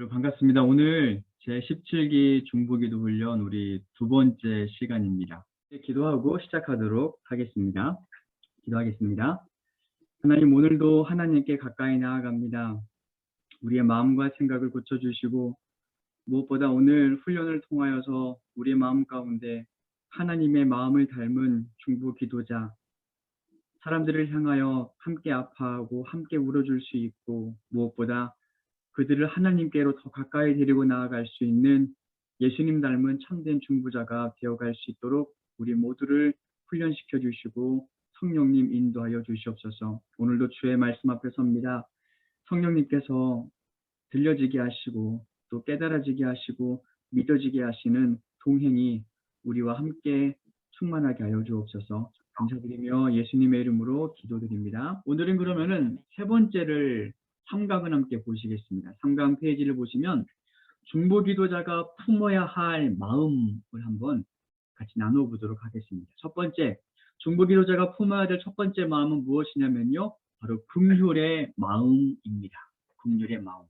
반갑습니다. 오늘 제17기 중보기도 훈련 우리 두 번째 시간입니다. 기도하고 시작하도록 하겠습니다. 기도하겠습니다. 하나님, 오늘도 하나님께 가까이 나아갑니다. 우리의 마음과 생각을 고쳐주시고 무엇보다 오늘 훈련을 통하여서 우리의 마음 가운데 하나님의 마음을 닮은 중보기도자, 사람들을 향하여 함께 아파하고 함께 울어줄 수 있고 무엇보다 그들을 하나님께로 더 가까이 데리고 나아갈 수 있는 예수님 닮은 참된 중보자가 되어갈 수 있도록 우리 모두를 훈련시켜 주시고 성령님 인도하여 주시옵소서. 오늘도 주의 말씀 앞에 섭니다. 성령님께서 들려지게 하시고 또 깨달아지게 하시고 믿어지게 하시는 동행이 우리와 함께 충만하게 하여 주옵소서. 감사드리며 예수님의 이름으로 기도드립니다. 오늘은 그러면은 세 번째를 삼강을 함께 보시겠습니다. 삼강 페이지를 보시면 중보기도자가 품어야 할 마음을 한번 같이 나눠보도록 하겠습니다. 첫 번째, 중보기도자가 품어야 될 첫 번째 마음은 무엇이냐면요, 바로 긍휼의 마음입니다. 긍휼의 마음.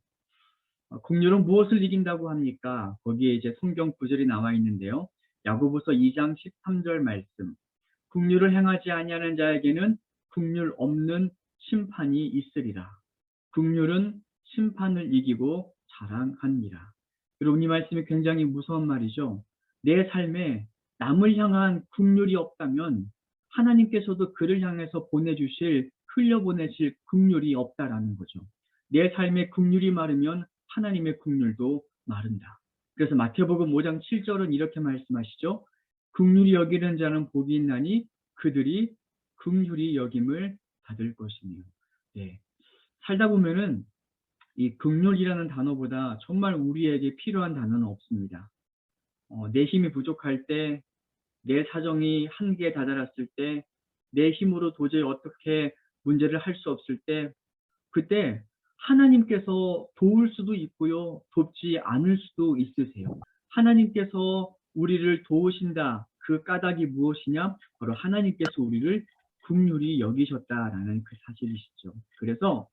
긍휼은 무엇을 이긴다고 합니까? 거기에 이제 성경 구절이 나와 있는데요. 야고보서 2장 13절 말씀. 긍휼을 행하지 아니하는 자에게는 긍휼 없는 심판이 있으리라. 긍휼은 심판을 이기고 자랑하니라. 여러분, 이 말씀이 굉장히 무서운 말이죠. 내 삶에 남을 향한 긍휼이 없다면 하나님께서도 그를 향해서 보내주실, 흘려보내실 긍휼이 없다라는 거죠. 내 삶에 긍휼이 마르면 하나님의 긍휼도 마른다. 그래서 마태복음 5장 7절은 이렇게 말씀하시죠. 긍휼히 여기는 자는 복이 있나니 그들이 긍휼히 여김을 받을 것이며. 네. 살다 보면은 이 긍휼이라는 단어보다 정말 우리에게 필요한 단어는 없습니다. 내 힘이 부족할 때, 내 사정이 한계에 다다랐을 때, 내 힘으로 도저히 어떻게 문제를 할 수 없을 때, 그때 하나님께서 도울 수도 있고요, 돕지 않을 수도 있으세요. 하나님께서 우리를 도우신다. 그 까닭이 무엇이냐? 바로 하나님께서 우리를 긍휼히 여기셨다라는 그 사실이시죠. 그래서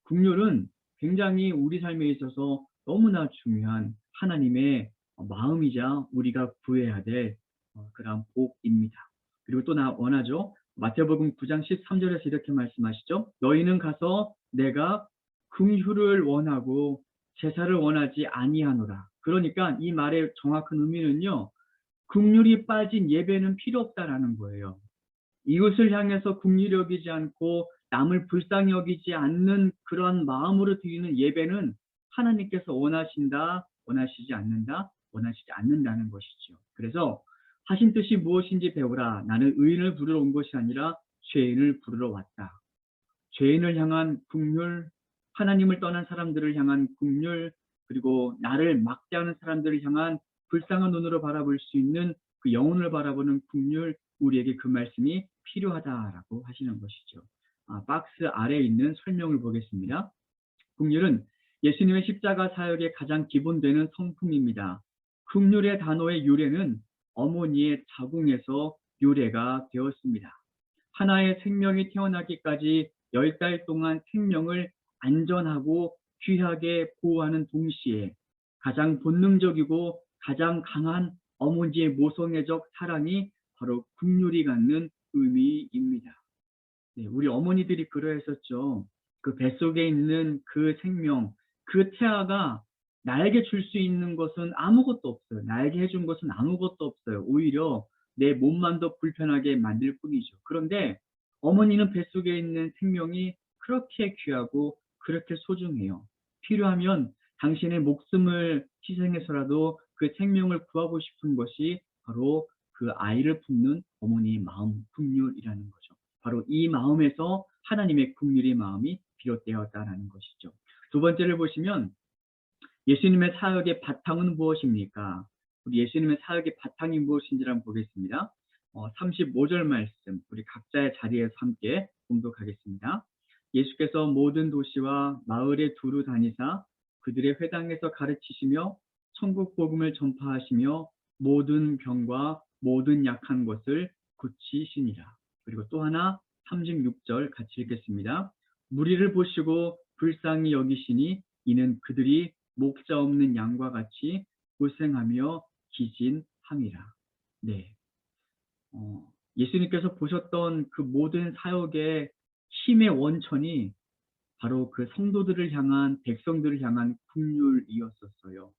긍휼은 굉장히 우리 삶에 있어서 너무나 중요한 하나님의 마음이자 우리가 구해야 될 그런 복입니다. 그리고 또 원하죠. 마태복음 9장 13절에서 이렇게 말씀하시죠. 너희는 가서 내가 긍휼을 원하고 제사를 원하지 아니하노라. 그러니까 이 말의 정확한 의미는요, 긍휼이 빠진 예배는 필요 없다라는 거예요. 이웃을 향해서 긍휼히 여기지 않고 남을 불쌍히 여기지 않는 그런 마음으로 드리는 예배는 하나님께서 원하신다, 원하시지 않는다, 원하시지 않는다는 것이죠. 그래서 하신 뜻이 무엇인지 배우라. 나는 의인을 부르러 온 것이 아니라 죄인을 부르러 왔다. 죄인을 향한 긍휼, 하나님을 떠난 사람들을 향한 긍휼, 그리고 나를 막대하는 사람들을 향한 불쌍한 눈으로 바라볼 수 있는 그 영혼을 바라보는 긍휼, 우리에게 그 말씀이 필요하다라고 하시는 것이죠. 박스 아래에 있는 설명을 보겠습니다. 긍휼은 예수님의 십자가 사역의 가장 기본되는 성품입니다. 긍휼의 단어의 유래는 어머니의 자궁에서 유래가 되었습니다. 하나의 생명이 태어나기까지 10달 동안 생명을 안전하고 귀하게 보호하는 동시에 가장 본능적이고 가장 강한 어머니의 모성애적 사랑이 바로 긍휼이 갖는 의미입니다. 네, 우리 어머니들이 그러했었죠. 그 뱃속에 있는 그 생명, 그 태아가 나에게 줄 수 있는 것은 아무것도 없어요. 나에게 해준 것은 아무것도 없어요. 오히려 내 몸만 더 불편하게 만들 뿐이죠. 그런데 어머니는 뱃속에 있는 생명이 그렇게 귀하고 그렇게 소중해요. 필요하면 당신의 목숨을 희생해서라도 그 생명을 구하고 싶은 것이 바로 그 아이를 품는 어머니의 마음, 긍휼이라는 거죠. 바로 이 마음에서 하나님의 긍휼의 마음이 비롯되었다는 것이죠. 두 번째를 보시면 예수님의 사역의 바탕은 무엇입니까? 우리 예수님의 사역의 바탕이 무엇인지를 한번 보겠습니다. 35절 말씀, 우리 각자의 자리에서 함께 공독하겠습니다. 예수께서 모든 도시와 마을에 두루 다니사 그들의 회당에서 가르치시며 천국 복음을 전파하시며 모든 병과 모든 약한 것을 고치시니라. 그리고 또 하나 36절 같이 읽겠습니다. 무리를 보시고 불쌍히 여기시니 이는 그들이 목자 없는 양과 같이 고생하며 기진함이라. 네. 예수님께서 보셨던 그 모든 사역의 힘의 원천이 바로 그 성도들을 향한, 백성들을 향한 긍휼이었었어요.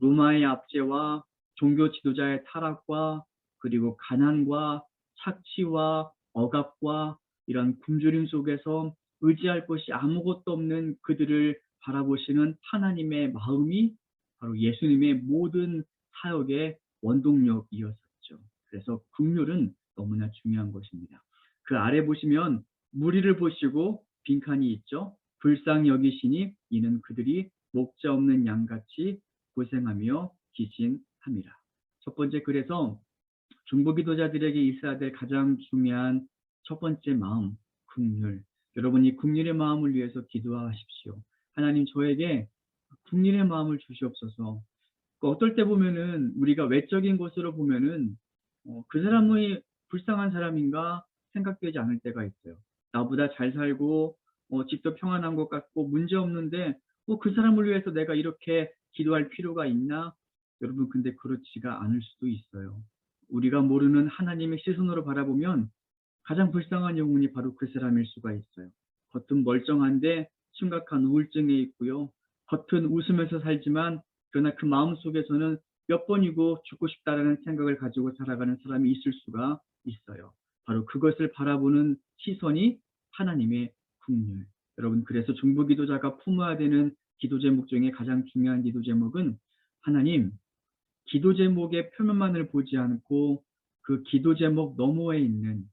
로마의 압제와 종교 지도자의 타락과 그리고 가난과 착취와 억압과 이런 굶주림 속에서 의지할 것이 아무것도 없는 그들을 바라보시는 하나님의 마음이 바로 예수님의 모든 사역의 원동력이었었죠. 그래서 긍휼은 너무나 중요한 것입니다. 그 아래 보시면 무리를 보시고 빈칸이 있죠. 불쌍히 여기시니 이는 그들이 목자 없는 양같이 고생하며 기진함이라. 첫 번째, 그래서 중보기도자들에게 있어야 될 가장 중요한 첫 번째 마음, 긍휼. 여러분이 긍휼의 마음을 위해서 기도하십시오. 하나님, 저에게 긍휼의 마음을 주시옵소서. 어떨 때 보면은 우리가 외적인 것으로 보면은 그 사람이 불쌍한 사람인가 생각되지 않을 때가 있어요. 나보다 잘 살고 집도 평안한 것 같고 문제 없는데 그 사람을 위해서 내가 이렇게 기도할 필요가 있나? 여러분, 근데 그렇지가 않을 수도 있어요. 우리가 모르는 하나님의 시선으로 바라보면 가장 불쌍한 영혼이 바로 그 사람일 수가 있어요. 겉은 멀쩡한데 심각한 우울증에 있고요. 겉은 웃으면서 살지만 그러나 그 마음속에서는 몇 번이고 죽고 싶다라는 생각을 가지고 살아가는 사람이 있을 수가 있어요. 바로 그것을 바라보는 시선이 하나님의 긍휼. 여러분, 그래서 중보기도자가 품어야 되는 기도 제목 중에 가장 중요한 기도 제목은 하나님, 기도 제목의 표면만을 보지 않고 그 기도 제목 너머에 있는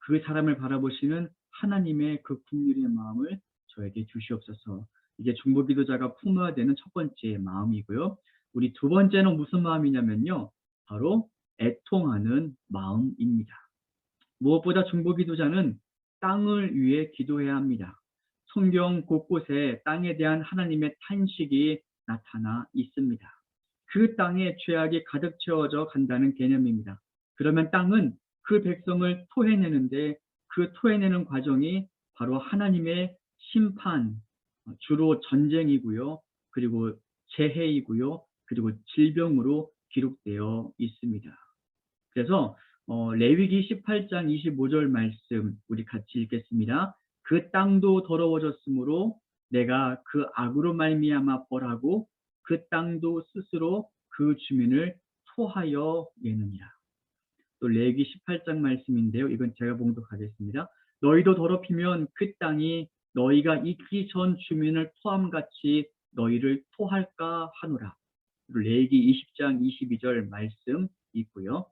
그 사람을 바라보시는 하나님의 그 긍휼의 마음을 저에게 주시옵소서. 이게 중보기도자가 품어야 되는 첫 번째 마음이고요. 우리 두 번째는 무슨 마음이냐면요. 바로 애통하는 마음입니다. 무엇보다 중보기도자는 땅을 위해 기도해야 합니다. 성경 곳곳에 땅에 대한 하나님의 탄식이 나타나 있습니다. 그 땅에 죄악이 가득 채워져 간다는 개념입니다. 그러면 땅은 그 백성을 토해내는데 그 토해내는 과정이 바로 하나님의 심판, 주로 전쟁이고요. 그리고 재해이고요. 그리고 질병으로 기록되어 있습니다. 그래서 레위기 18장 25절 말씀 우리 같이 읽겠습니다. 그 땅도 더러워졌으므로 내가 그 악으로 말미암아 벌하고 그 땅도 스스로 그 주민을 토하여 내느니라. 또 레위기 18장 말씀인데요. 이건 제가 봉독하겠습니다. 너희도 더럽히면 그 땅이 너희가 있기 전 주민을 토함같이 너희를 토할까 하노라. 레위기 20장 22절 말씀 있고요.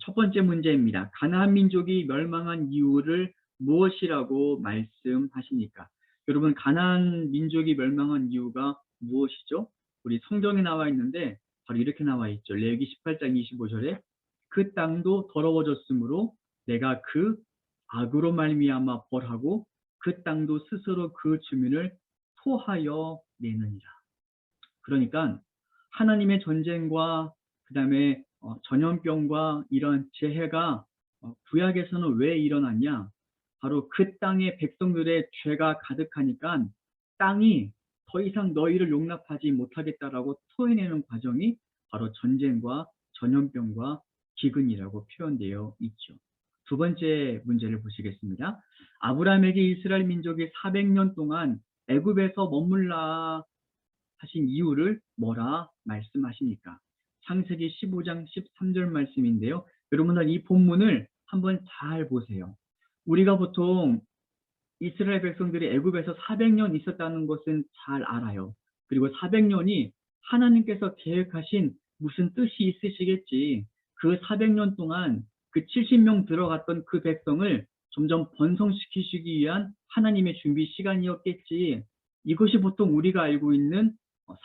첫 번째 문제입니다. 가나안 민족이 멸망한 이유를 무엇이라고 말씀하십니까? 여러분, 가나안 민족이 멸망한 이유가 무엇이죠? 우리 성경에 나와 있는데 바로 이렇게 나와 있죠. 레위기 18장 25절에 그 땅도 더러워졌으므로 내가 그 악으로 말미암아 벌하고 그 땅도 스스로 그 주민을 토하여 내느니라. 그러니까 하나님의 전쟁과 그 다음에 전염병과 이런 재해가 구약에서는 왜 일어났냐? 바로 그 땅의 백성들의 죄가 가득하니까 땅이 더 이상 너희를 용납하지 못하겠다라고 토해내는 과정이 바로 전쟁과 전염병과 기근이라고 표현되어 있죠. 두 번째 문제를 보시겠습니다. 아브라함에게 이스라엘 민족이 400년 동안 애굽에서 머물라 하신 이유를 뭐라 말씀하십니까? 창세기 15장 13절 말씀인데요. 여러분들 이 본문을 한번 잘 보세요. 우리가 보통 이스라엘 백성들이 애굽에서 400년 있었다는 것은 잘 알아요. 그리고 400년이 하나님께서 계획하신 무슨 뜻이 있으시겠지. 그 400년 동안 그 70명 들어갔던 그 백성을 점점 번성시키시기 위한 하나님의 준비 시간이었겠지. 이것이 보통 우리가 알고 있는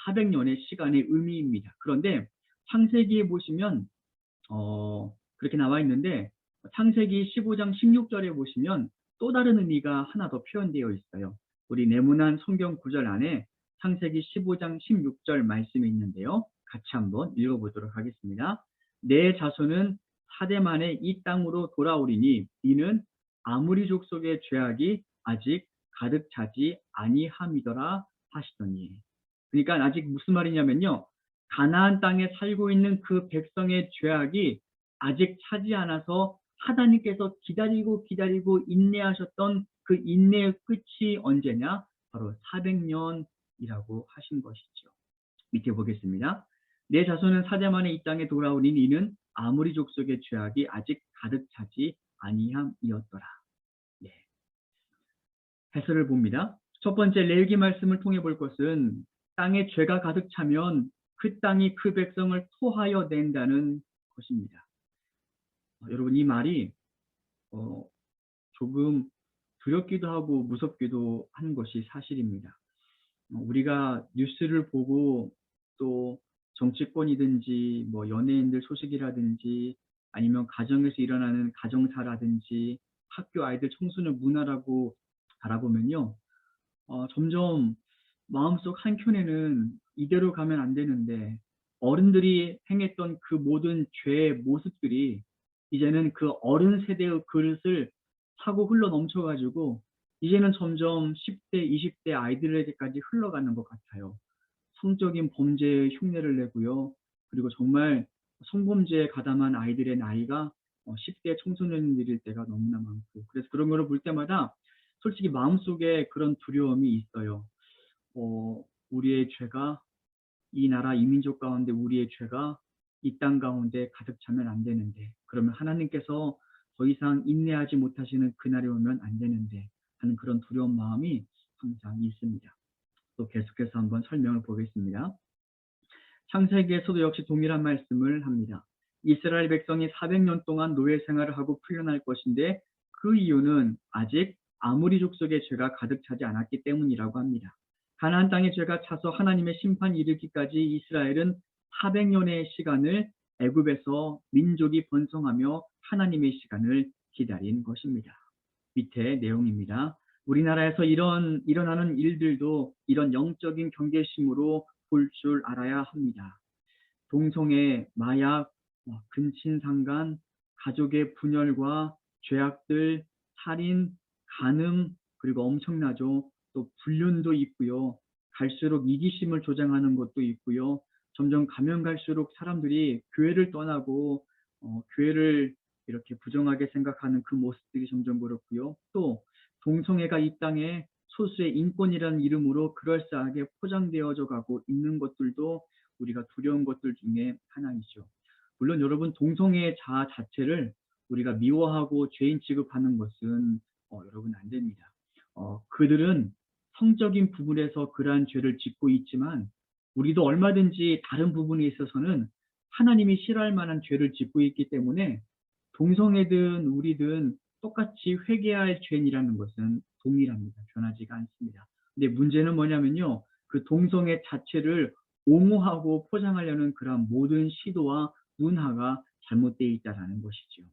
400년의 시간의 의미입니다. 그런데 창세기에 보시면 그렇게 나와 있는데 창세기 15장 16절에 보시면 또 다른 의미가 하나 더 표현되어 있어요. 우리 네모난 성경 구절 안에 창세기 15장 16절 말씀이 있는데요. 같이 한번 읽어보도록 하겠습니다. 내 자손은 4대 만에 이 땅으로 돌아오리니 이는 아무리 족속의 죄악이 아직 가득 차지 아니함이더라 하시더니. 그러니까 아직 무슨 말이냐면요. 가나안 땅에 살고 있는 그 백성의 죄악이 아직 차지 않아서 하나님께서 기다리고 인내하셨던 그 인내의 끝이 언제냐? 바로 400년이라고 하신 것이죠. 밑에 보겠습니다. 내 자손은 사대 만에 이 땅에 돌아오니 이는 아모리 족속의 죄악이 아직 가득 차지 아니함이었더라. 네. 해설을 봅니다. 첫 번째 레위기 말씀을 통해 볼 것은 땅에 죄가 가득 차면 그 땅이 그 백성을 토하여 낸다는 것입니다. 여러분 이 말이 조금 두렵기도 하고 무섭기도 한 것이 사실입니다. 우리가 뉴스를 보고 또 정치권이든지 뭐 연예인들 소식이라든지 아니면 가정에서 일어나는 가정사라든지 학교 아이들 청소년 문화라고 바라보면요. 점점 마음속 한켠에는 이대로 가면 안 되는데 어른들이 행했던 그 모든 죄의 모습들이 이제는 그 어른 세대의 그릇을 타고 흘러 넘쳐가지고 이제는 점점 10대, 20대 아이들에게까지 흘러가는 것 같아요. 성적인 범죄에 흉내를 내고요. 그리고 정말 성범죄에 가담한 아이들의 나이가 10대 청소년들일 때가 너무나 많고 그래서 그런 거를 볼 때마다 솔직히 마음속에 그런 두려움이 있어요. 우리의 죄가 이 나라 이 민족 가운데 우리의 죄가 이 땅 가운데 가득 차면 안 되는데 그러면 하나님께서 더 이상 인내하지 못하시는 그날이 오면 안 되는데 하는 그런 두려운 마음이 항상 있습니다. 또 계속해서 한번 설명을 보겠습니다. 창세기에서도 역시 동일한 말씀을 합니다. 이스라엘 백성이 400년 동안 노예 생활을 하고 풀려날 것인데 그 이유는 아직 아모리 족속의 죄가 가득 차지 않았기 때문이라고 합니다. 가나안 땅의 죄가 차서 하나님의 심판이 이르기까지 이스라엘은 400년의 시간을 애굽에서 민족이 번성하며 하나님의 시간을 기다린 것입니다. 밑에 내용입니다. 우리나라에서 일어나는 일들도 이런 영적인 경계심으로 볼 줄 알아야 합니다. 동성애, 마약, 근친상간, 가족의 분열과 죄악들, 살인, 간음, 그리고 엄청나죠. 또 불륜도 있고요. 갈수록 이기심을 조장하는 것도 있고요. 점점 가면 갈수록 사람들이 교회를 떠나고 교회를 이렇게 부정하게 생각하는 그 모습들이 점점 그렇고요. 또 동성애가 이 땅에 소수의 인권이라는 이름으로 그럴싸하게 포장되어져 가고 있는 것들도 우리가 두려운 것들 중에 하나이죠. 물론 여러분 동성애의 자아 자체를 우리가 미워하고 죄인 취급하는 것은 여러분 안 됩니다. 그들은 성적인 부분에서 그러한 죄를 짓고 있지만 우리도 얼마든지 다른 부분에 있어서는 하나님이 싫어할 만한 죄를 짓고 있기 때문에 동성애든 우리든 똑같이 회개할 죄인이라는 것은 동일합니다. 변하지가 않습니다. 근데 문제는 뭐냐면요. 그 동성애 자체를 옹호하고 포장하려는 그런 모든 시도와 문화가 잘못되어 있다는 것이죠.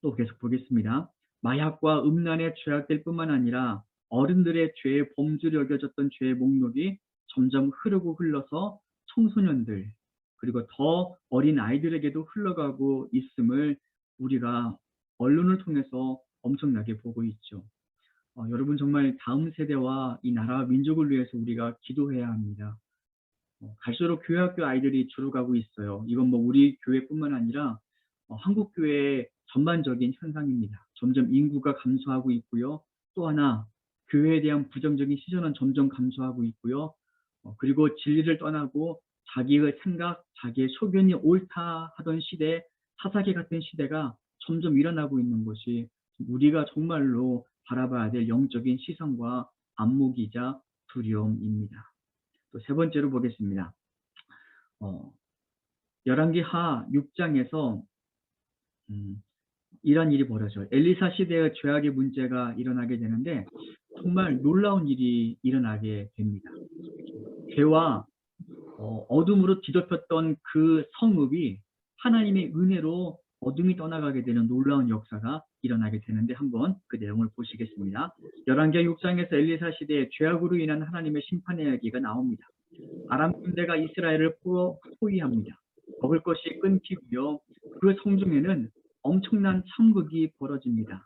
또 계속 보겠습니다. 마약과 음란의 죄악들 뿐만 아니라 어른들의 죄의 범주로 여겨졌던 죄의 목록이 점점 흐르고 흘러서 청소년들 그리고 더 어린 아이들에게도 흘러가고 있음을 우리가 언론을 통해서 엄청나게 보고 있죠. 여러분 정말 다음 세대와 이 나라와 민족을 위해서 우리가 기도해야 합니다. 갈수록 교회학교 아이들이 줄어가고 있어요. 이건 뭐 우리 교회뿐만 아니라 한국 교회의 전반적인 현상입니다. 점점 인구가 감소하고 있고요. 또 하나 교회에 대한 부정적인 시선은 점점 감소하고 있고요. 그리고 진리를 떠나고 자기의 생각, 자기의 소견이 옳다 하던 시대, 사사기 같은 시대가 점점 일어나고 있는 것이 우리가 정말로 바라봐야 될 영적인 시선과 안목이자 두려움입니다. 또 세 번째로 보겠습니다. 열왕기 하 6장에서 이런 일이 벌어져요. 엘리사 시대의 죄악의 문제가 일어나게 되는데 정말 놀라운 일이 일어나게 됩니다. 죄와 어둠으로 뒤덮였던 그 성읍이 하나님의 은혜로 어둠이 떠나가게 되는 놀라운 역사가 일어나게 되는데 한번 그 내용을 보시겠습니다. 열왕기 6장에서 엘리사 시대의 죄악으로 인한 하나님의 심판의 이야기가 나옵니다. 아람 군대가 이스라엘을 포위합니다. 먹을 것이 끊기고요. 그 성중에는 엄청난 참극이 벌어집니다.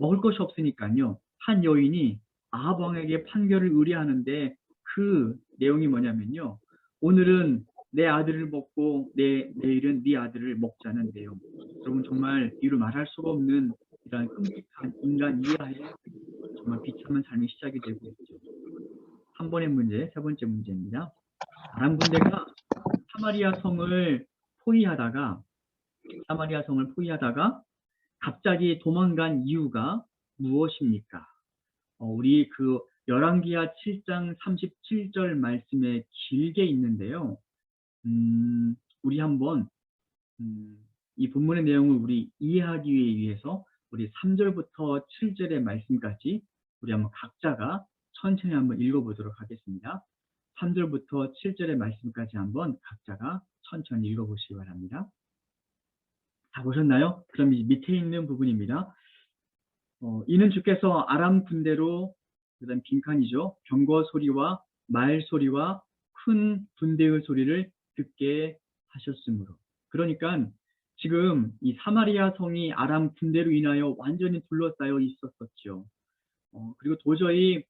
먹을 것이 없으니까요. 한 여인이 아합 왕에게 판결을 의뢰하는데 그 내용이 뭐냐면요. 오늘은 내 아들을 먹고 내일은 네 아들을 먹자는 내용. 여러분 정말 이루 말할 수가 없는 이러한 끔찍한 인간 이하의 정말 비참한 삶이 시작이 되고 있죠. 한 번의 문제, 세 번째 문제입니다. 아람 군대가 사마리아 성을 포위하다가 갑자기 도망간 이유가 무엇입니까? 우리 그 열왕기하 7장 37절 말씀에 길게 있는데요. 우리 한번 이 본문의 내용을 우리 이해하기 위해서 우리 3절부터 7절의 말씀까지 우리 한번 각자가 천천히 한번 읽어보도록 하겠습니다. 3절부터 7절의 말씀까지 한번 각자가 천천히 읽어보시기 바랍니다. 다 보셨나요? 그럼 이 밑에 있는 부분입니다. 이는 주께서 아람 군대로, 그다음 빈칸이죠. 경거 소리와 말 소리와 큰 군대의 소리를 듣게 하셨으므로. 그러니까 지금 이 사마리아 성이 아람 군대로 인하여 완전히 둘러싸여 있었었죠. 그리고 도저히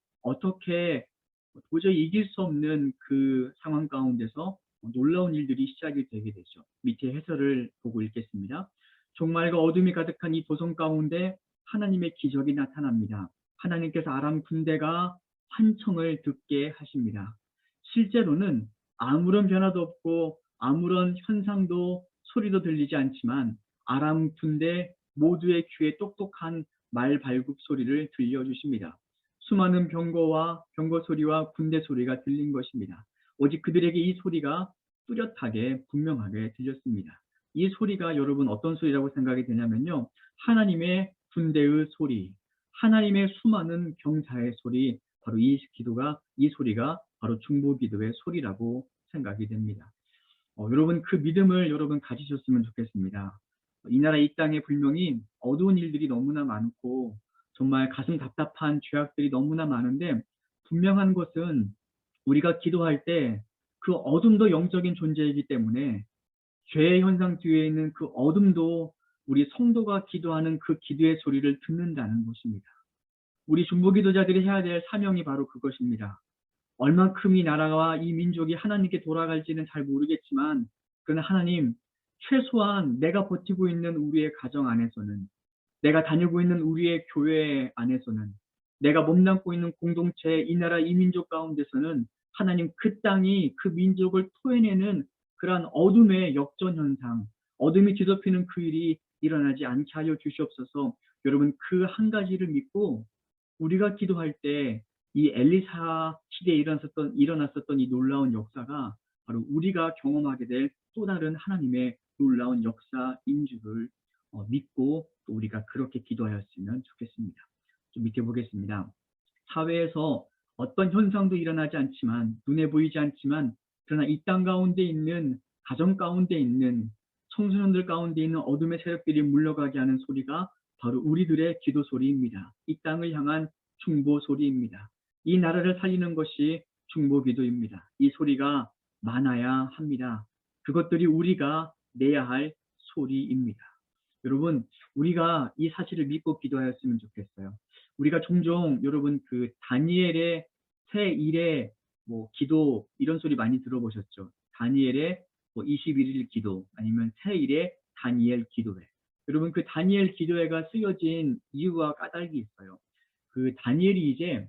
이길 수 없는 그 상황 가운데서 놀라운 일들이 시작이 되게 되죠. 밑에 해설을 보고 읽겠습니다. 종말과 어둠이 가득한 이 도성 가운데 하나님의 기적이 나타납니다. 하나님께서 아람 군대가 환청을 듣게 하십니다. 실제로는 아무런 변화도 없고 아무런 현상도 소리도 들리지 않지만 아람 군대 모두의 귀에 똑똑한 말 발굽 소리를 들려주십니다. 수많은 병거 소리와 군대 소리가 들린 것입니다. 오직 그들에게 이 소리가 뚜렷하게 분명하게 들렸습니다. 이 소리가 여러분 어떤 소리라고 생각이 되냐면요. 하나님의 군대의 소리, 하나님의 수많은 병사의 소리, 바로 이 소리가 바로 중보기도의 소리라고 생각이 됩니다. 여러분 그 믿음을 여러분 가지셨으면 좋겠습니다. 이 나라 이 땅에 분명히 어두운 일들이 너무나 많고 정말 가슴 답답한 죄악들이 너무나 많은데 분명한 것은 우리가 기도할 때 그 어둠도 영적인 존재이기 때문에 죄의 현상 뒤에 있는 그 어둠도 우리 성도가 기도하는 그 기도의 소리를 듣는다는 것입니다. 우리 중보기도자들이 해야 될 사명이 바로 그것입니다. 얼만큼 이 나라와 이 민족이 하나님께 돌아갈지는 잘 모르겠지만 그러나 하나님, 최소한 내가 버티고 있는 우리의 가정 안에서는, 내가 다니고 있는 우리의 교회 안에서는, 내가 몸담고 있는 공동체, 이 나라 이 민족 가운데서는 하나님 그 땅이 그 민족을 토해내는 그러한 어둠의 역전현상, 어둠이 뒤덮이는 그 일이 일어나지 않게 하여 주시옵소서. 여러분 그 한 가지를 믿고 우리가 기도할 때 이 엘리사 시대에 일어났었던 이 놀라운 역사가 바로 우리가 경험하게 될 또 다른 하나님의 놀라운 역사인 줄을 믿고 또 우리가 그렇게 기도하였으면 좋겠습니다. 좀 밑에 보겠습니다. 사회에서 어떤 현상도 일어나지 않지만, 눈에 보이지 않지만, 그러나 이 땅 가운데 있는, 가정 가운데 있는, 청소년들 가운데 있는 어둠의 세력들이 물러가게 하는 소리가 바로 우리들의 기도 소리입니다. 이 땅을 향한 중보 소리입니다. 이 나라를 살리는 것이 중보 기도입니다. 이 소리가 많아야 합니다. 그것들이 우리가 내야 할 소리입니다. 여러분, 우리가 이 사실을 믿고 기도하였으면 좋겠어요. 우리가 종종 여러분 그 다니엘의 새 일의 기도 이런 소리 많이 들어보셨죠? 다니엘의 21일 기도 아니면 새 일의 다니엘 기도회. 여러분 그 다니엘 기도회가 쓰여진 이유와 까닭이 있어요. 그 다니엘이 이제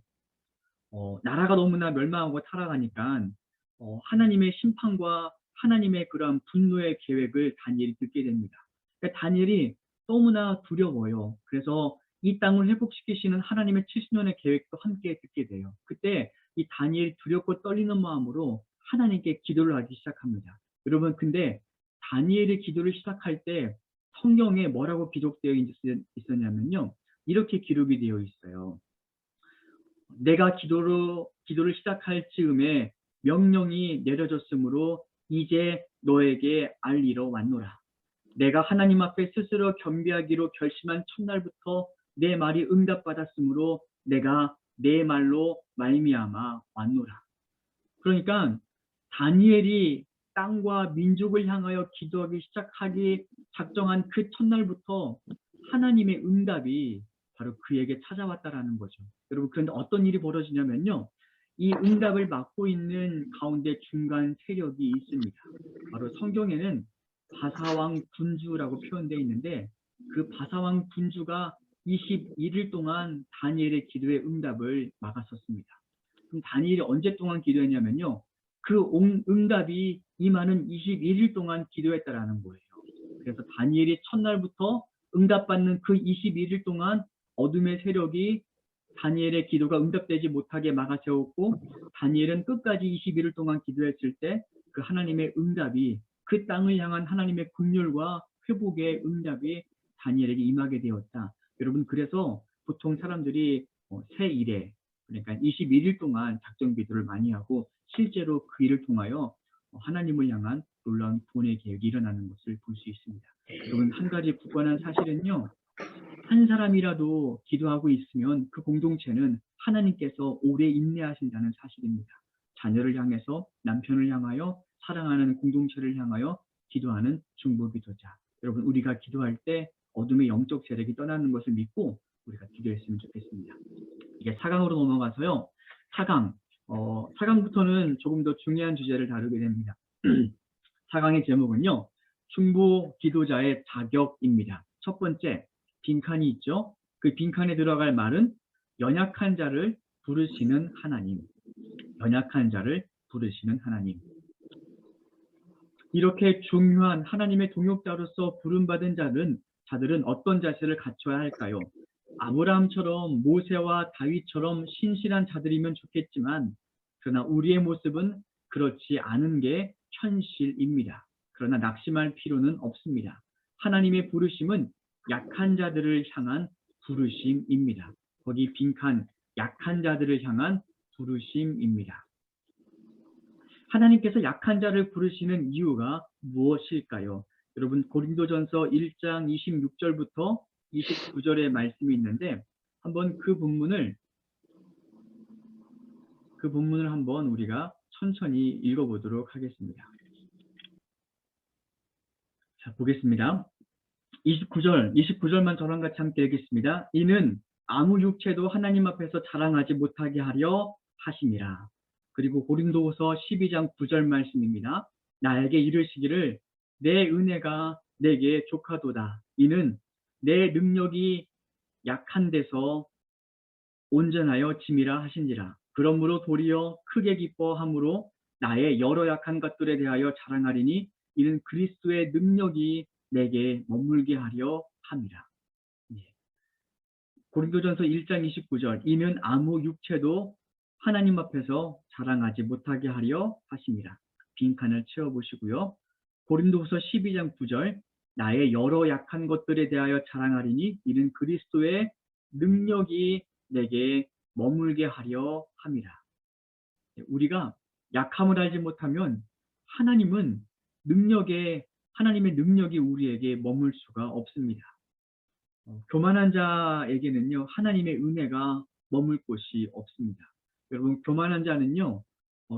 나라가 너무나 멸망하고 타락하니까 하나님의 심판과 하나님의 그러한 분노의 계획을 다니엘이 듣게 됩니다. 그러니까 다니엘이 너무나 두려워요. 그래서 이 땅을 회복시키시는 하나님의 70년의 계획도 함께 듣게 돼요. 그때 이 다니엘이 두렵고 떨리는 마음으로 하나님께 기도를 하기 시작합니다. 여러분 근데 다니엘의 기도를 시작할 때 성경에 뭐라고 기록되어 있었냐면요. 이렇게 기록이 되어 있어요. 내가 기도를 시작할 즈음에 명령이 내려졌으므로 이제 너에게 알리러 왔노라. 내가 하나님 앞에 스스로 겸비하기로 결심한 첫날부터 내 말이 응답받았으므로 내가 내 말로 말미암아 왔노라. 그러니까 다니엘이 땅과 민족을 향하여 기도하기 시작하기 작정한 그 첫날부터 하나님의 응답이 바로 그에게 찾아왔다라는 거죠. 여러분 그런데 어떤 일이 벌어지냐면요. 이 응답을 맡고 있는 가운데 중간 세력이 있습니다. 바로 성경에는 바사왕 군주라고 표현되어 있는데 그 바사왕 군주가 21일 동안 다니엘의 기도의 응답을 막았었습니다. 그럼 다니엘이 언제 동안 기도했냐면요. 그 응답이 임하는 21일 동안 기도했다라는 거예요. 그래서 다니엘이 첫날부터 응답받는 그 21일 동안 어둠의 세력이 다니엘의 기도가 응답되지 못하게 막아세웠고 다니엘은 끝까지 21일 동안 기도했을 때 그 하나님의 응답이 그 땅을 향한 하나님의 긍휼과 회복의 응답이 다니엘에게 임하게 되었다. 여러분 그래서 보통 사람들이 새 일에 그러니까 21일 동안 작정 기도를 많이 하고 실제로 그 일을 통하여 하나님을 향한 놀라운 구원의 계획이 일어나는 것을 볼 수 있습니다. 여러분 한 가지 굳건한 사실은요. 한 사람이라도 기도하고 있으면 그 공동체는 하나님께서 오래 인내하신다는 사실입니다. 자녀를 향해서 남편을 향하여 사랑하는 공동체를 향하여 기도하는 중보기도자. 여러분 우리가 기도할 때 어둠의 영적 세력이 떠나는 것을 믿고 우리가 기도했으면 좋겠습니다. 이게 4강으로 넘어가서요. 4강, 4강부터는 조금 더 중요한 주제를 다루게 됩니다. 4강의 제목은요. 중보 기도자의 자격입니다. 첫 번째, 빈칸이 있죠. 그 빈칸에 들어갈 말은 연약한 자를 부르시는 하나님. 연약한 자를 부르시는 하나님. 이렇게 중요한 하나님의 동역자로서 부름받은 자들은 어떤 자세를 갖춰야 할까요? 아브라함처럼 모세와 다윗처럼 신실한 자들이면 좋겠지만 그러나 우리의 모습은 그렇지 않은 게 현실입니다. 그러나 낙심할 필요는 없습니다. 하나님의 부르심은 약한 자들을 향한 부르심입니다. 거기 빈칸 약한 자들을 향한 부르심입니다. 하나님께서 약한 자를 부르시는 이유가 무엇일까요? 여러분 고린도전서 1장 26절부터 29절의 말씀이 있는데 한번 그 본문을 한번 우리가 천천히 읽어보도록 하겠습니다. 자, 보겠습니다. 29절만 저랑 같이 함께 읽겠습니다. 이는 아무 육체도 하나님 앞에서 자랑하지 못하게 하려 하심이라. 그리고 고린도후서 12장 9절 말씀입니다. 나에게 이르시기를 내 은혜가 내게 족하도다. 이는 내 능력이 약한 데서 온전하여 짐이라 하신지라. 그러므로 도리어 크게 기뻐함으로 나의 여러 약한 것들에 대하여 자랑하리니 이는 그리스도의 능력이 내게 머물게 하려 함이라. 고린도전서 1장 29절 이는 아무 육체도 하나님 앞에서 자랑하지 못하게 하려 하심이라. 빈칸을 채워보시고요. 고린도후서 12장 9절 나의 여러 약한 것들에 대하여 자랑하리니 이는 그리스도의 능력이 내게 머물게 하려 함이라. 우리가 약함을 알지 못하면 하나님의 능력이 우리에게 머물 수가 없습니다. 교만한 자에게는요, 하나님의 은혜가 머물 곳이 없습니다. 여러분, 교만한 자는요,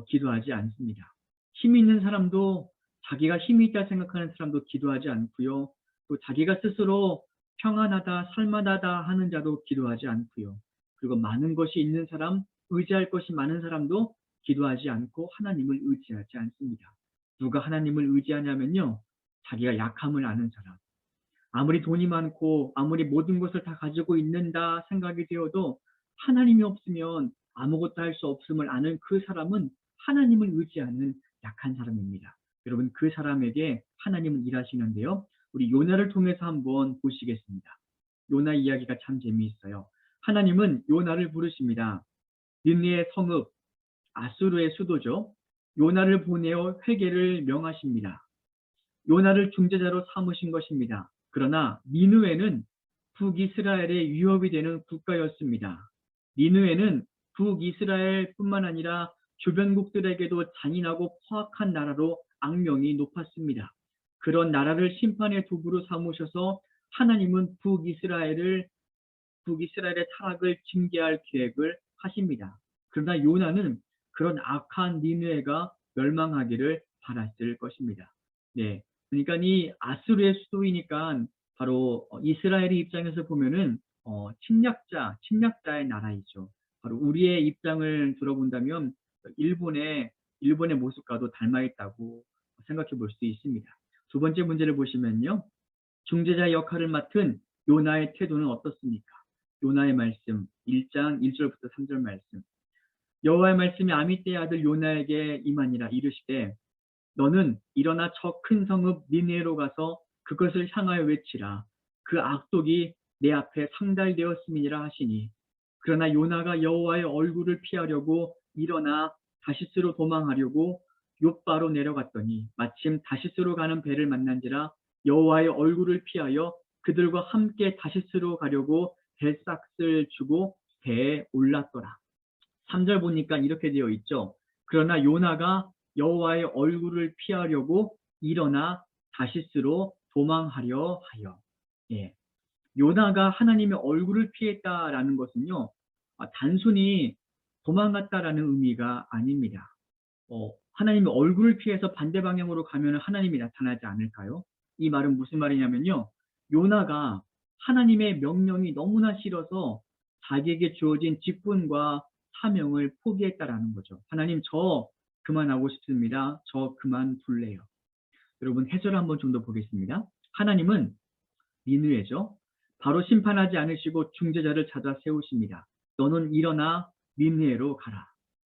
기도하지 않습니다. 힘이 있는 사람도 자기가 힘이 있다 생각하는 사람도 기도하지 않고요. 또 자기가 스스로 평안하다, 살만하다 하는 자도 기도하지 않고요. 그리고 많은 것이 있는 사람, 의지할 것이 많은 사람도 기도하지 않고 하나님을 의지하지 않습니다. 누가 하나님을 의지하냐면요, 자기가 약함을 아는 사람. 아무리 돈이 많고 아무리 모든 것을 다 가지고 있는다 생각이 되어도 하나님이 없으면 아무것도 할 수 없음을 아는 그 사람은 하나님을 의지하는 약한 사람입니다. 여러분 그 사람에게 하나님은 일하시는데요. 우리 요나를 통해서 한번 보시겠습니다. 요나 이야기가 참 재미있어요. 하나님은 요나를 부르십니다. 니느웨의 성읍 아수르의 수도죠. 요나를 보내어 회개를 명하십니다. 요나를 중재자로 삼으신 것입니다. 그러나 니느웨는 북이스라엘의 위협이 되는 국가였습니다. 니느웨는 북이스라엘뿐만 아니라 주변국들에게도 잔인하고 포악한 나라로 악명이 높았습니다. 그런 나라를 심판의 도구로 삼으셔서 하나님은 북이스라엘의 타락을 징계할 계획을 하십니다. 그러나 요나는 그런 악한 니느웨가 멸망하기를 바랐을 것입니다. 네, 그러니까 이 아수르의 수도이니까 바로 이스라엘의 입장에서 보면은 침략자의 나라이죠. 바로 우리의 입장을 들어본다면 일본의 모습과도 닮아 있다고 생각해 볼 수 있습니다. 두 번째 문제를 보시면요. 중재자 역할을 맡은 요나의 태도는 어떻습니까? 요나의 말씀 1장 1절부터 3절 말씀. 여호와의 말씀이 아미떼의 아들 요나에게 임하니라 이르시되 너는 일어나 저 큰 성읍 니느웨로 가서 그것을 향하여 외치라. 그 악독이 내 앞에 상달되었음이니라 하시니 그러나 요나가 여호와의 얼굴을 피하려고 일어나 다시스로 도망하려고 욥바로 내려갔더니 마침 다시스로 가는 배를 만난지라 여호와의 얼굴을 피하여 그들과 함께 다시스로 가려고 배삭을 주고 배에 올랐더라. 3절 보니까 이렇게 되어 있죠. 그러나 요나가 여호와의 얼굴을 피하려고 일어나 다시스로 도망하려 하여. 예. 요나가 하나님의 얼굴을 피했다라는 것은요. 단순히 도망갔다라는 의미가 아닙니다. 하나님의 얼굴을 피해서 반대 방향으로 가면 하나님이 나타나지 않을까요? 이 말은 무슨 말이냐면요. 요나가 하나님의 명령이 너무나 싫어서 자기에게 주어진 직분과 사명을 포기했다라는 거죠. 하나님, 저 그만하고 싶습니다. 저 그만둘래요. 여러분, 해설 한번 좀 더 보겠습니다. 하나님은 니느웨죠. 바로 심판하지 않으시고 중재자를 찾아 세우십니다. 너는 일어나 니느웨로 가라.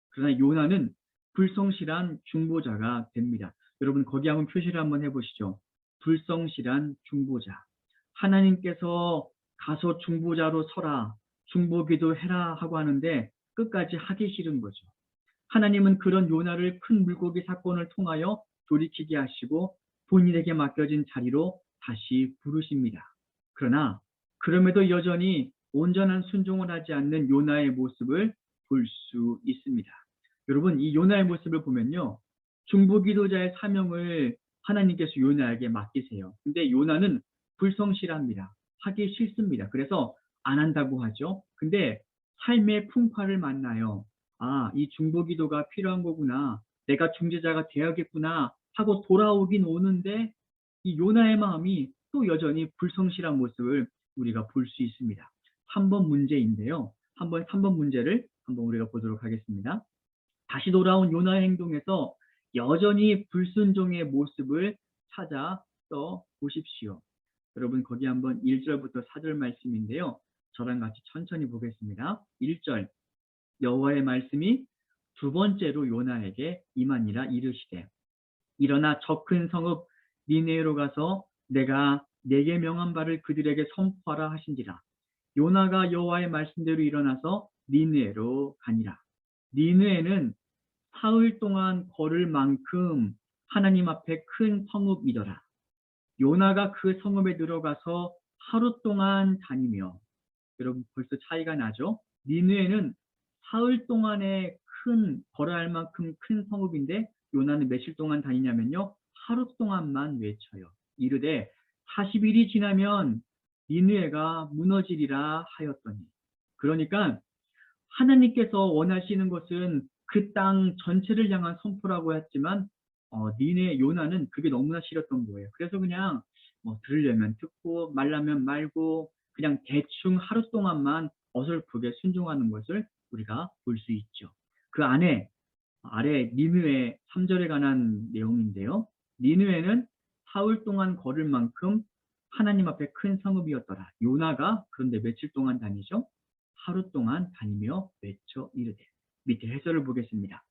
그러나 요나는 불성실한 중보자가 됩니다. 여러분, 거기 한번 표시를 한번 해보시죠. 불성실한 중보자. 하나님께서 가서 중보자로 서라, 중보기도 해라 하고 하는데 끝까지 하기 싫은 거죠. 하나님은 그런 요나를 큰 물고기 사건을 통하여 돌이키게 하시고 본인에게 맡겨진 자리로 다시 부르십니다. 그러나 그럼에도 여전히 온전한 순종을 하지 않는 요나의 모습을 볼 수 있습니다. 여러분, 이 요나의 모습을 보면요. 중보기도자의 사명을 하나님께서 요나에게 맡기세요. 근데 요나는 불성실합니다. 하기 싫습니다. 그래서 안 한다고 하죠. 근데 삶의 풍파를 만나요. 이 중보기도가 필요한 거구나. 내가 중재자가 되어야겠구나 하고 돌아오긴 오는데 이 요나의 마음이 또 여전히 불성실한 모습을 우리가 볼 수 있습니다. 3번 문제인데요. 3번 문제를 한번 우리가 보도록 하겠습니다. 다시 돌아온 요나의 행동에서 여전히 불순종의 모습을 찾아 써 보십시오. 여러분, 거기 한번 1절부터 4절 말씀인데요. 저랑 같이 천천히 보겠습니다. 1절, 여호와의 말씀이 두 번째로 요나에게 임하니라 이르시되 일어나 저 큰 성읍 니느웨로 가서 내가 내게 명한 바를 그들에게 선포하라 하신지라. 요나가 여호와의 말씀대로 일어나서 니느웨로 가니라. 니느웨는 사흘 동안 걸을 만큼 하나님 앞에 큰 성읍이더라. 요나가 그 성읍에 들어가서 하루 동안 다니며, 여러분 벌써 차이가 나죠? 니느웨는 사흘 동안에 걸어야 할 만큼 큰 성읍인데 요나는 며칠 동안 다니냐면요. 하루 동안만 외쳐요. 이르되 40일이 지나면 니느웨가 무너지리라 하였더니. 그러니까 하나님께서 원하시는 것은 그 땅 전체를 향한 선포라고 했지만 니네 요나는 그게 너무나 싫었던 거예요. 그래서 그냥 들으려면 듣고 말라면 말고 그냥 대충 하루 동안만 어설프게 순종하는 것을 우리가 볼 수 있죠. 그 아래 니느웨 3절에 관한 내용인데요. 니느웨는 사흘 동안 걸을 만큼 하나님 앞에 큰 성읍이었더라. 요나가 그런데 며칠 동안 다니죠? 하루 동안 다니며 외쳐 이르되. 밑에 해설을 보겠습니다.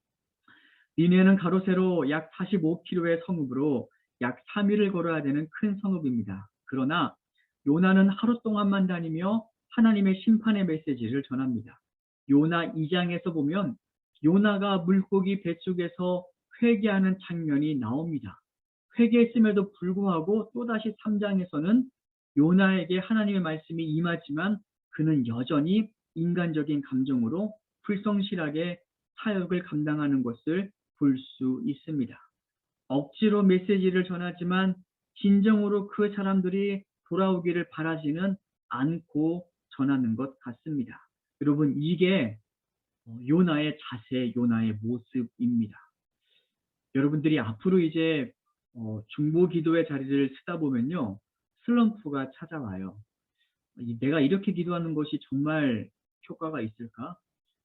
니느웨는 가로 세로 약 45km의 성읍으로 약 3일을 걸어야 되는 큰 성읍입니다. 그러나 요나는 하루 동안만 다니며 하나님의 심판의 메시지를 전합니다. 요나 2장에서 보면 요나가 물고기 뱃속에서 회개하는 장면이 나옵니다. 회개했음에도 불구하고 또다시 3장에서는 요나에게 하나님의 말씀이 임하지만 그는 여전히 인간적인 감정으로 불성실하게 사역을 감당하는 것을 볼 수 있습니다. 억지로 메시지를 전하지만 진정으로 그 사람들이 돌아오기를 바라지는 않고 전하는 것 같습니다. 여러분, 이게 요나의 자세, 요나의 모습입니다. 여러분들이 앞으로 이제 중보 기도의 자리를 쓰다 보면요. 슬럼프가 찾아와요. 내가 이렇게 기도하는 것이 정말 효과가 있을까?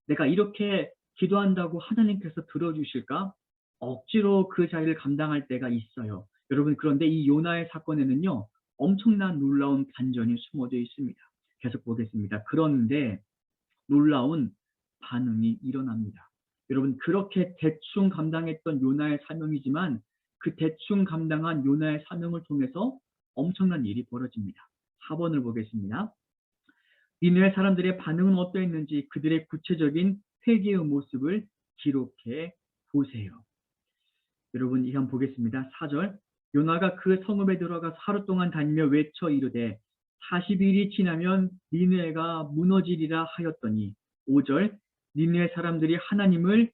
내가 이렇게 기도한다고 하나님께서 들어주실까? 억지로 그 자리를 감당할 때가 있어요. 여러분, 그런데 이 요나의 사건에는요, 엄청난 놀라운 반전이 숨어져 있습니다. 계속 보겠습니다. 그런데 놀라운 반응이 일어납니다. 여러분, 그렇게 대충 감당했던 요나의 사명이지만 그 대충 감당한 요나의 사명을 통해서 엄청난 일이 벌어집니다. 4번을 보겠습니다. 니느웨 사람들의 반응은 어떠했는지 그들의 구체적인 회개의 모습을 기록해 보세요. 여러분, 이 한번 보겠습니다. 4절. 요나가 그 성읍에 들어가서 하루 동안 다니며 외쳐 이르되 40일이 지나면 니느웨가 무너지리라 하였더니 5절. 니느웨 사람들이 하나님을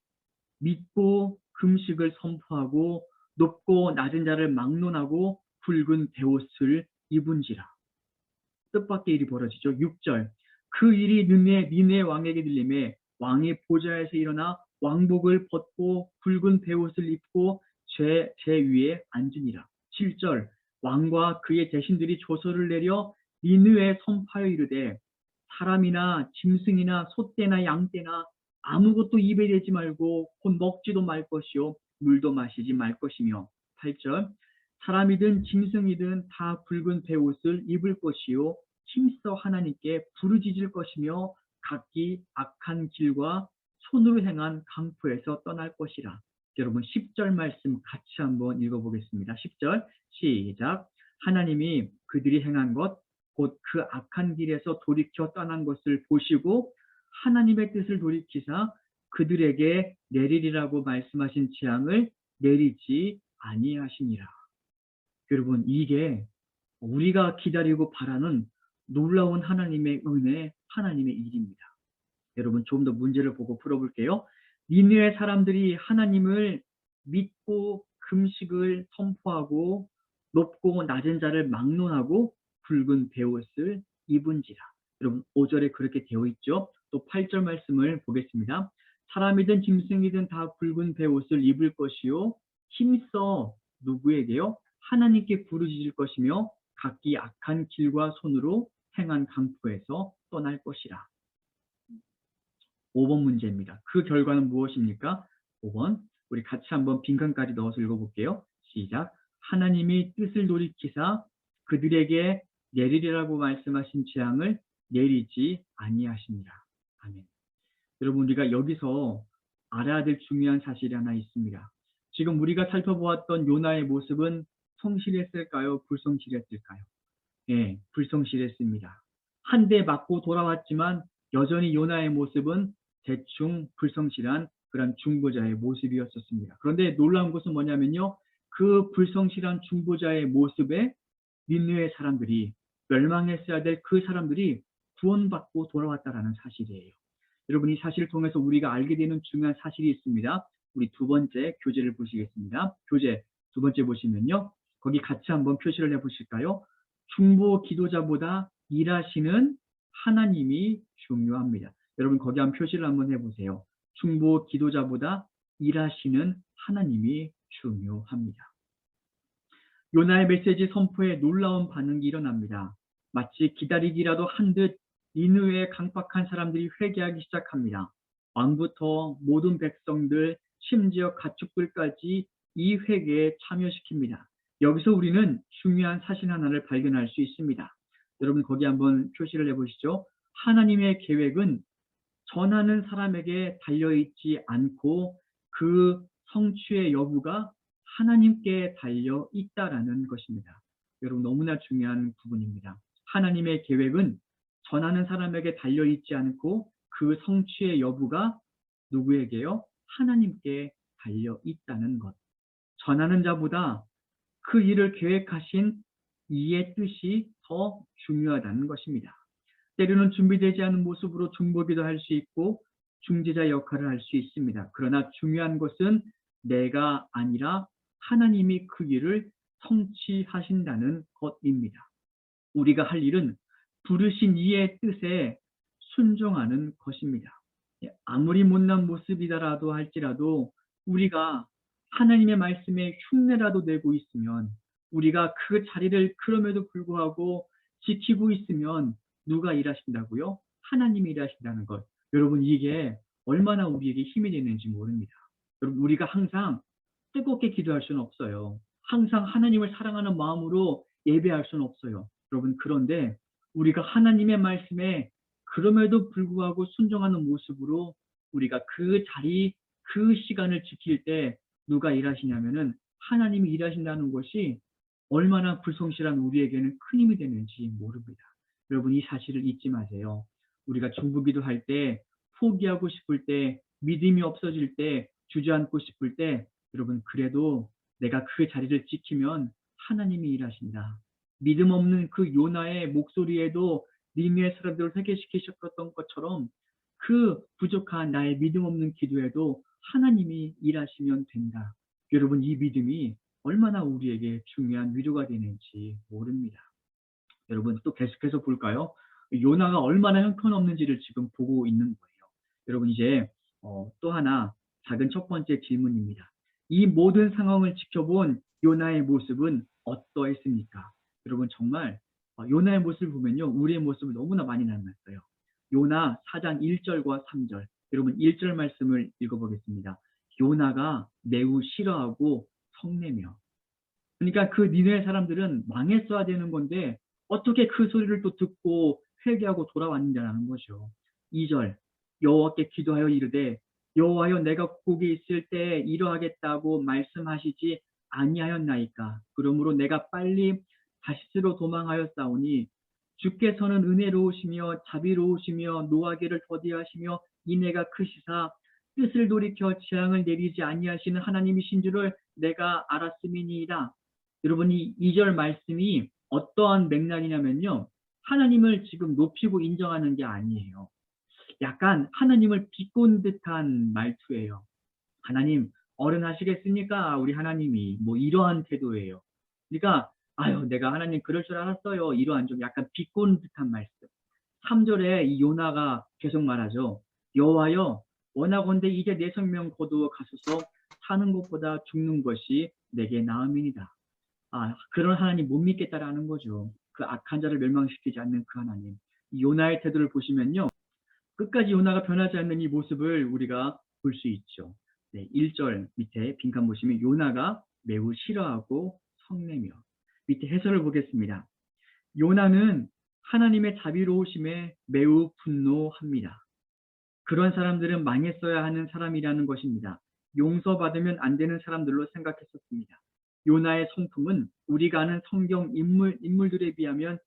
믿고 금식을 선포하고 높고 낮은 자를 막론하고 붉은 베옷을 입은지라. 뜻밖의 일이 벌어지죠. 6절. 그 일이 니느웨 왕에게 들림에 왕이 보좌에서 일어나 왕복을 벗고 붉은 베옷을 입고 제 위에 앉으니라. 7절. 왕과 그의 대신들이 조서를 내려 니느웨에 선포하여 이르되 사람이나 짐승이나 소떼나 양떼나 아무것도 입에 대지 말고 곧 먹지도 말 것이요 물도 마시지 말 것이며. 8절. 사람이든 짐승이든 다 붉은 베옷을 입을 것이요 힘써 하나님께 부르짖을 것이며 각기 악한 길과 손으로 행한 강포에서 떠날 것이라. 여러분, 10절 말씀 같이 한번 읽어보겠습니다. 10절 시작. 하나님이 그들이 행한 것 곧 그 악한 길에서 돌이켜 떠난 것을 보시고 하나님의 뜻을 돌이키사 그들에게 내리리라고 말씀하신 재앙을 내리지 아니하시니라. 여러분, 이게 우리가 기다리고 바라는 놀라운 하나님의 은혜, 하나님의 일입니다. 여러분, 좀 더 문제를 보고 풀어볼게요. 니느웨 사람들이 하나님을 믿고 금식을 선포하고 높고 낮은 자를 막론하고 붉은 베옷을 입은지라. 여러분, 5절에 그렇게 되어 있죠. 또 8절 말씀을 보겠습니다. 사람이든 짐승이든 다 붉은 베옷을 입을 것이요 힘써 누구에게요? 하나님께 부르짖을 것이며 각기 악한 길과 손으로 행한 강포에서 떠날 것이라. 5번 문제입니다. 그 결과는 무엇입니까? 5번. 우리 같이 한번 빈칸까지 넣어서 읽어볼게요. 시작. 하나님이 뜻을 돌이키사 그들에게 내리리라고 말씀하신 재앙을 내리지 아니하시니라. 아멘. 여러분, 우리가 여기서 알아야 될 중요한 사실이 하나 있습니다. 지금 우리가 살펴보았던 요나의 모습은 성실했을까요? 불성실했을까요? 예, 불성실했습니다. 한 대 맞고 돌아왔지만 여전히 요나의 모습은 대충 불성실한 그런 중보자의 모습이었었습니다. 그런데 놀라운 것은 뭐냐면요, 그 불성실한 중보자의 모습에 니느웨 사람들이, 멸망했어야 될 그 사람들이 구원받고 돌아왔다라는 사실이에요. 여러분, 이 사실을 통해서 우리가 알게 되는 중요한 사실이 있습니다. 우리 두 번째 교재를 보시겠습니다. 교재 두 번째 보시면요, 거기 같이 한번 표시를 해보실까요? 중보 기도자보다 일하시는 하나님이 중요합니다. 여러분, 거기 한번 표시를 한번 해보세요. 중보 기도자보다 일하시는 하나님이 중요합니다. 요나의 메시지 선포에 놀라운 반응이 일어납니다. 마치 기다리기라도 한 듯 니느웨의 강박한 사람들이 회개하기 시작합니다. 왕부터 모든 백성들, 심지어 가축들까지 이 회개에 참여시킵니다. 여기서 우리는 중요한 사실 하나를 발견할 수 있습니다. 여러분, 거기 한번 표시를 해보시죠. 하나님의 계획은 전하는 사람에게 달려있지 않고 그 성취의 여부가 하나님께 달려있다라는 것입니다. 여러분, 너무나 중요한 부분입니다. 하나님의 계획은 전하는 사람에게 달려있지 않고 그 성취의 여부가 누구에게요? 하나님께 달려있다는 것. 전하는 자보다 그 일을 계획하신 이의 뜻이 더 중요하다는 것입니다. 때로는 준비되지 않은 모습으로 중보기도 할 수 있고 중재자 역할을 할 수 있습니다. 그러나 중요한 것은 내가 아니라 하나님이 그 일을 성취하신다는 것입니다. 우리가 할 일은 부르신 이의 뜻에 순종하는 것입니다. 아무리 못난 모습이다라도 할지라도 우리가 하나님의 말씀에 흉내라도 내고 있으면, 우리가 그 자리를 그럼에도 불구하고 지키고 있으면 누가 일하신다고요? 하나님이 일하신다는 것. 여러분, 이게 얼마나 우리에게 힘이 되는지 모릅니다. 여러분, 우리가 항상 뜨겁게 기도할 수는 없어요. 항상 하나님을 사랑하는 마음으로 예배할 수는 없어요. 여러분, 그런데 우리가 하나님의 말씀에 그럼에도 불구하고 순종하는 모습으로 우리가 그 자리, 그 시간을 지킬 때 누가 일하시냐면은 하나님이 일하신다는 것이 얼마나 불성실한 우리에게는 큰 힘이 되는지 모릅니다. 여러분, 이 사실을 잊지 마세요. 우리가 중보기도 할 때, 포기하고 싶을 때, 믿음이 없어질 때, 주저앉고 싶을 때, 여러분, 그래도 내가 그 자리를 지키면 하나님이 일하신다. 믿음 없는 그 요나의 목소리에도 니느웨 사람들을 회개시키셨던 것처럼 그 부족한 나의 믿음 없는 기도에도 하나님이 일하시면 된다. 여러분, 이 믿음이 얼마나 우리에게 중요한 위로가 되는지 모릅니다. 여러분, 또 계속해서 볼까요? 요나가 얼마나 형편없는지를 지금 보고 있는 거예요. 여러분, 이제 또 하나 작은 첫 번째 질문입니다. 이 모든 상황을 지켜본 요나의 모습은 어떠했습니까? 여러분, 정말 요나의 모습을 보면요, 우리의 모습을 너무나 많이 닮았어요. 요나 4장 1절과 3절. 여러분, 1절 말씀을 읽어보겠습니다. 요나가 매우 싫어하고 성내며. 그러니까 그 니느웨 사람들은 망했어야 되는 건데 어떻게 그 소리를 또 듣고 회개하고 돌아왔느냐는 거죠. 2절, 여호와께 기도하여 이르되 여호와여, 내가 거기 있을 때 이러하겠다고 말씀하시지 아니하였나이까. 그러므로 내가 빨리 다시스로 도망하였사오니 주께서는 은혜로우시며 자비로우시며 노하기를 더디하시며 인애가 크시사 뜻을 돌이켜 재앙을 내리지 아니하시는 하나님이신 줄을 내가 알았음이니이다. 여러분, 이 2절 말씀이 어떠한 맥락이냐면요, 하나님을 지금 높이고 인정하는 게 아니에요. 약간 하나님을 비꼰 듯한 말투예요. 하나님, 어른하시겠습니까? 우리 하나님이 뭐 이러한 태도예요. 그러니까 아유, 내가 하나님 그럴 줄 알았어요. 이러한 좀 약간 비꼰 듯한 말씀. 3절에 이 요나가 계속 말하죠. 여호와여, 원하건대 이제 내 생명 거두어 가소서. 사는 것보다 죽는 것이 내게 나음이니이다. 그런 하나님 못 믿겠다라는 거죠. 그 악한 자를 멸망시키지 않는 그 하나님. 요나의 태도를 보시면요, 끝까지 요나가 변하지 않는 이 모습을 우리가 볼 수 있죠. 네, 1절 밑에 빈칸 보시면 요나가 매우 싫어하고 성내며. 밑에 해설을 보겠습니다. 요나는 하나님의 자비로우심에 매우 분노합니다. 그런 사람들은 망했어야 하는 사람이라는 것입니다. 용서받으면 안 되는 사람들로 생각했었습니다. 요나의 성품은 우리가 아는 성경 인물들에 비하면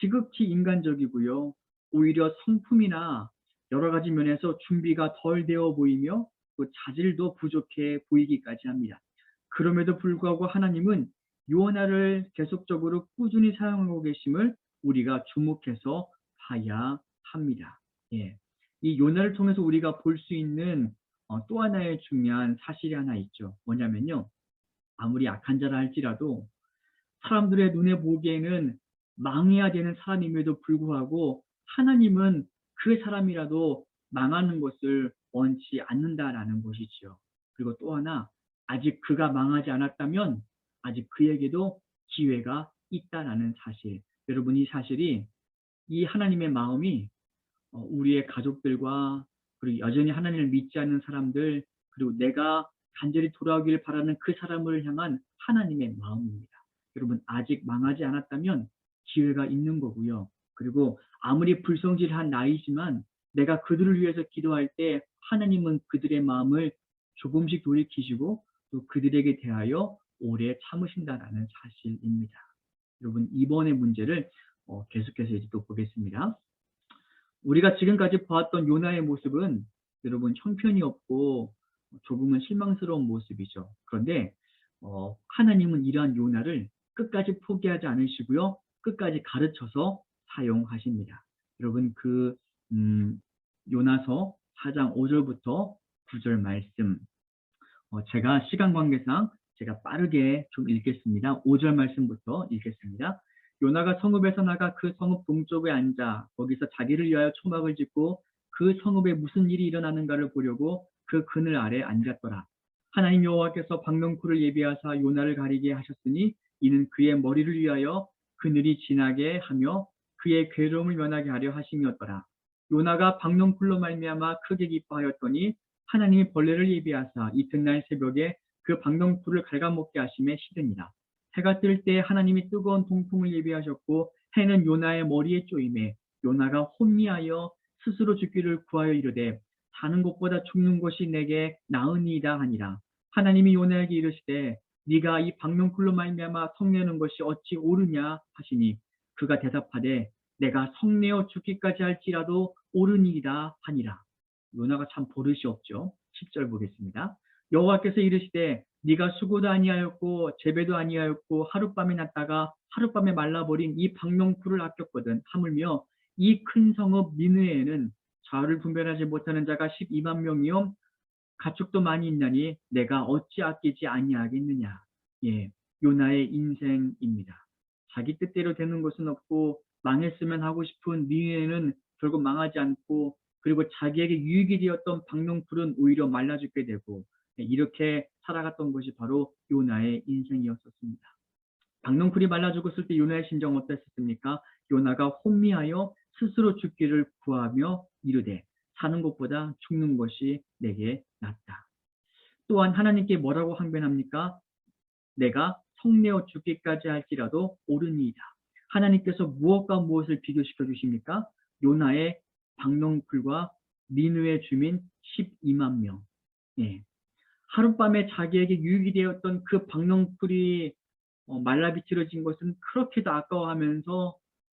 지극히 인간적이고요. 오히려 성품이나 여러 가지 면에서 준비가 덜 되어 보이며 또 자질도 부족해 보이기까지 합니다. 그럼에도 불구하고 하나님은 요나를 계속적으로 꾸준히 사용하고 계심을 우리가 주목해서 봐야 합니다. 예. 이 요나를 통해서 우리가 볼 수 있는 또 하나의 중요한 사실이 하나 있죠. 뭐냐면요, 아무리 악한 자라 할지라도 사람들의 눈에 보기에는 망해야 되는 사람임에도 불구하고 하나님은 그 사람이라도 망하는 것을 원치 않는다라는 것이지요. 그리고 또 하나, 아직 그가 망하지 않았다면 아직 그에게도 기회가 있다라는 사실. 여러분, 이 사실이, 이 하나님의 마음이 우리의 가족들과 그리고 여전히 하나님을 믿지 않는 사람들, 그리고 내가 간절히 돌아오기를 바라는 그 사람을 향한 하나님의 마음입니다. 여러분, 아직 망하지 않았다면 기회가 있는 거고요. 그리고 아무리 불성실한 나이지만 내가 그들을 위해서 기도할 때 하나님은 그들의 마음을 조금씩 돌이키시고 또 그들에게 대하여 오래 참으신다라는 사실입니다. 여러분, 이번의 문제를 계속해서 이제 또 보겠습니다. 우리가 지금까지 보았던 요나의 모습은 여러분 형편이 없고 조금은 실망스러운 모습이죠. 그런데 하나님은 이러한 요나를 끝까지 포기하지 않으시고요, 끝까지 가르쳐서 사용하십니다. 여러분, 요나서 4장 5절부터 9절 말씀, 제가 시간 관계상 제가 빠르게 좀 읽겠습니다. 5절 말씀부터 읽겠습니다. 요나가 성읍에서 나가 그 성읍 동쪽에 앉아 거기서 자기를 위하여 초막을 짓고 그 성읍에 무슨 일이 일어나는가를 보려고 그 그늘 아래 앉았더라. 하나님 여호와께서 박넝쿨을 예비하사 요나를 가리게 하셨으니 이는 그의 머리를 위하여 그늘이 지나게 하며 그의 괴로움을 면하게 하려 하심이었더라. 요나가 박농풀로 말미암아 크게 기뻐하였더니 하나님이 벌레를 예비하사 이튿날 새벽에 그 박농풀을 갉아먹게 하심에 시드니라. 해가 뜰 때 하나님이 뜨거운 동풍을 예비하셨고 해는 요나의 머리에 쪼임에 요나가 혼미하여 스스로 죽기를 구하여 이르되 사는 것보다 죽는 것이 내게 나으니이다 하니라. 하나님이 요나에게 이르시되 네가 이 박농풀로 말미암아 성내는 것이 어찌 옳으냐 하시니 그가 대답하되 내가 성내어 죽기까지 할지라도 옳으니이다 하니라. 요나가 참 버릇이 없죠. 10절 보겠습니다. 여호와께서 이르시되 네가 수고도 아니하였고 재배도 아니하였고 하룻밤에 났다가 하룻밤에 말라버린 이 박농풀을 아꼈거든. 하물며 이 큰 성읍 니느웨에는 좌우를 분별하지 못하는 자가 12만 명이요 가축도 많이 있나니 내가 어찌 아끼지 아니하겠느냐. 예, 요나의 인생입니다. 자기 뜻대로 되는 것은 없고 망했으면 하고 싶은 니느웨는 결국 망하지 않고 그리고 자기에게 유익이 되었던 박농풀은 오히려 말라 죽게 되고 이렇게 살아갔던 것이 바로 요나의 인생이었었습니다. 박농풀이 말라 죽었을 때 요나의 심정 어땠습니까? 요나가 혼미하여 스스로 죽기를 구하며 이르되 사는 것보다 죽는 것이 내게 낫다. 또한 하나님께 뭐라고 항변합니까? 내가 성내어 죽기까지 할지라도 옳으니이다. 하나님께서 무엇과 무엇을 비교시켜 주십니까? 요나의 박농풀과 니느웨 주민 12만 명. 예. 하룻밤에 자기에게 유익이 되었던 그 박농풀이 말라비틀어진 것은 그렇게도 아까워하면서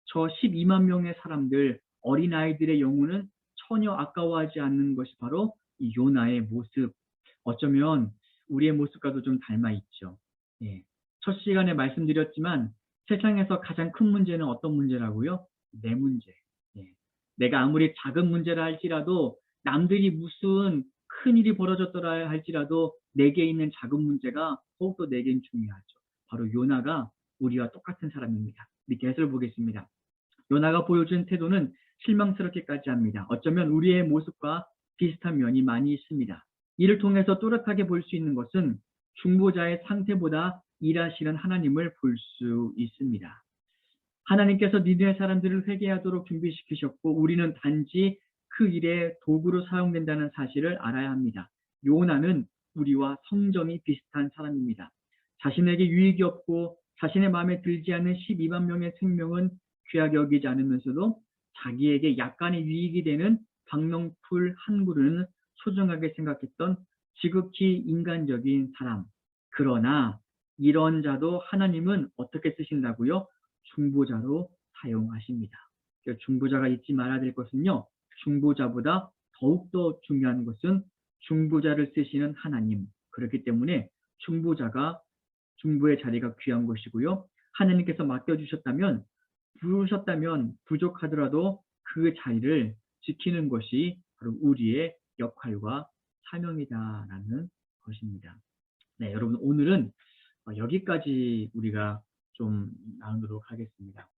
저 12만 명의 사람들, 어린아이들의 영혼은 전혀 아까워하지 않는 것이 바로 이 요나의 모습. 어쩌면 우리의 모습과도 좀 닮아 있죠. 예. 첫 시간에 말씀드렸지만 세상에서 가장 큰 문제는 어떤 문제라고요? 내 문제. 예. 내가 아무리 작은 문제라 할지라도 남들이 무슨 큰일이 벌어졌더라 할지라도 내게 있는 작은 문제가 더욱더 내겐 중요하죠. 바로 요나가 우리와 똑같은 사람입니다. 밑에 해설 보겠습니다. 요나가 보여준 태도는 실망스럽기까지 합니다. 어쩌면 우리의 모습과 비슷한 면이 많이 있습니다. 이를 통해서 또렷하게 볼 수 있는 것은 중보자의 상태보다 일하시는 하나님을 볼 수 있습니다. 하나님께서 니느웨 사람들을 회개하도록 준비시키셨고 우리는 단지 그 일에 도구로 사용된다는 사실을 알아야 합니다. 요나는 우리와 성정이 비슷한 사람입니다. 자신에게 유익이 없고 자신의 마음에 들지 않는 12만 명의 생명은 귀하게 여기지 않으면서도 자기에게 약간의 유익이 되는 박농풀 한 그루는 소중하게 생각했던 지극히 인간적인 사람. 그러나 이런 자도 하나님은 어떻게 쓰신다고요? 중보자로 사용하십니다. 중보자가 잊지 말아야 될 것은요. 중보자보다 더욱더 중요한 것은 중보자를 쓰시는 하나님. 그렇기 때문에 중보의 자리가 귀한 것이고요. 하나님께서 맡겨주셨다면 부르셨다면 부족하더라도 그 자리를 지키는 것이 바로 우리의 역할과 사명이다라는 것입니다. 네, 여러분 오늘은 여기까지 우리가 좀 나누도록 하겠습니다.